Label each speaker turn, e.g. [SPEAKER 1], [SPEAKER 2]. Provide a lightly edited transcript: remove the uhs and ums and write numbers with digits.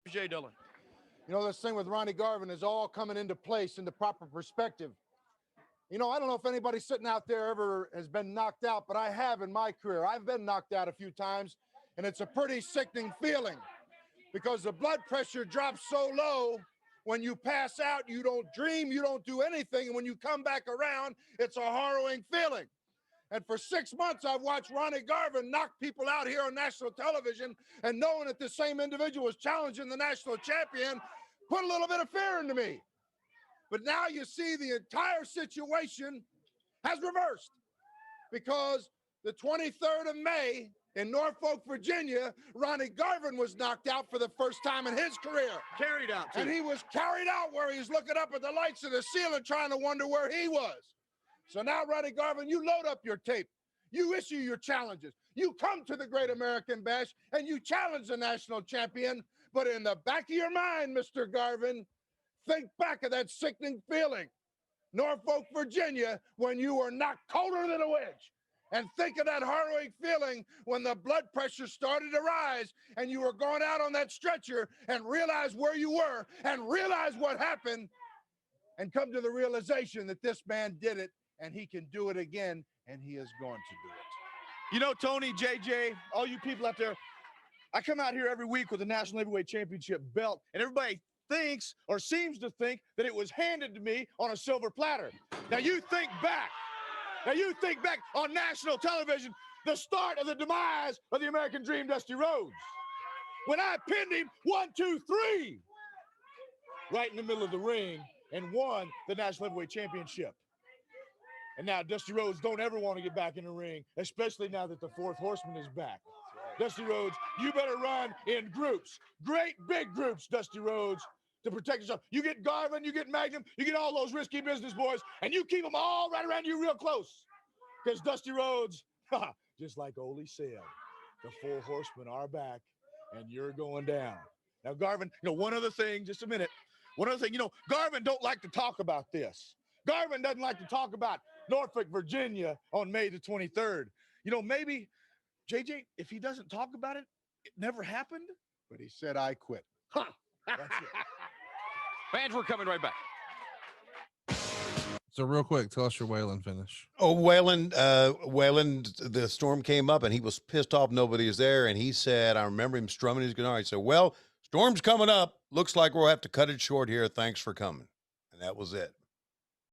[SPEAKER 1] JJ Dillon.
[SPEAKER 2] You know, this thing with Ronnie Garvin is all coming into place, into proper perspective. You know, I don't know if anybody sitting out there ever has been knocked out, but I have in my career. I've been knocked out a few times, and it's a pretty sickening feeling because the blood pressure drops so low. When you pass out, you don't dream, you don't do anything, and when you come back around, it's a harrowing feeling. And for 6 months, I've watched Ronnie Garvin knock people out here on national television, and knowing that the same individual was challenging the national champion put a little bit of fear into me. But now you see the entire situation has reversed because the 23rd of May in Norfolk, Virginia, Ronnie Garvin was knocked out for the first time in his career.
[SPEAKER 1] Carried out, too.
[SPEAKER 2] And he was carried out where he was looking up at the lights of the ceiling trying to wonder where he was. So now, Ronnie Garvin, you load up your tape. You issue your challenges. You come to the Great American Bash and you challenge the national champion. But in the back of your mind, Mr. Garvin, think back of that sickening feeling. Norfolk, Virginia, when you were knocked colder than a wedge. And think of that harrowing feeling when the blood pressure started to rise and you were going out on that stretcher and realize where you were and realize what happened and come to the realization that this man did it and he can do it again and he is going to do it.
[SPEAKER 1] You know, Tony, JJ, all you people out there, I come out here every week with the National Heavyweight Championship belt, and everybody thinks or seems to think that it was handed to me on a silver platter. Now you think back on national television, the start of the demise of the American Dream, Dusty Rhodes. When I pinned him 1, 2, 3, right in the middle of the ring and won the National Heavyweight Championship. And now Dusty Rhodes don't ever want to get back in the ring, especially now that the fourth horseman is back. Dusty Rhodes, you better run in groups, great big groups, Dusty Rhodes, to protect yourself. You get Garvin, you get Magnum, you get all those risky business boys, and you keep them all right around you real close. Because Dusty Rhodes, just like Ole said, the four horsemen are back, and you're going down. Now, Garvin, one other thing, just a minute. One other thing, Garvin don't like to talk about this. Garvin doesn't like to talk about Norfolk, Virginia on May the 23rd. Maybe, JJ, if he doesn't talk about it, it never happened.
[SPEAKER 2] But he said, I quit.
[SPEAKER 1] Huh. That's it.
[SPEAKER 3] Fans, we're coming right back.
[SPEAKER 4] So real quick, tell us your Waylon finish.
[SPEAKER 5] Oh, Waylon, the storm came up and he was pissed off nobody was there. And he said, I remember him strumming his guitar. He said, well, storm's coming up. Looks like we'll have to cut it short here. Thanks for coming. And that was it.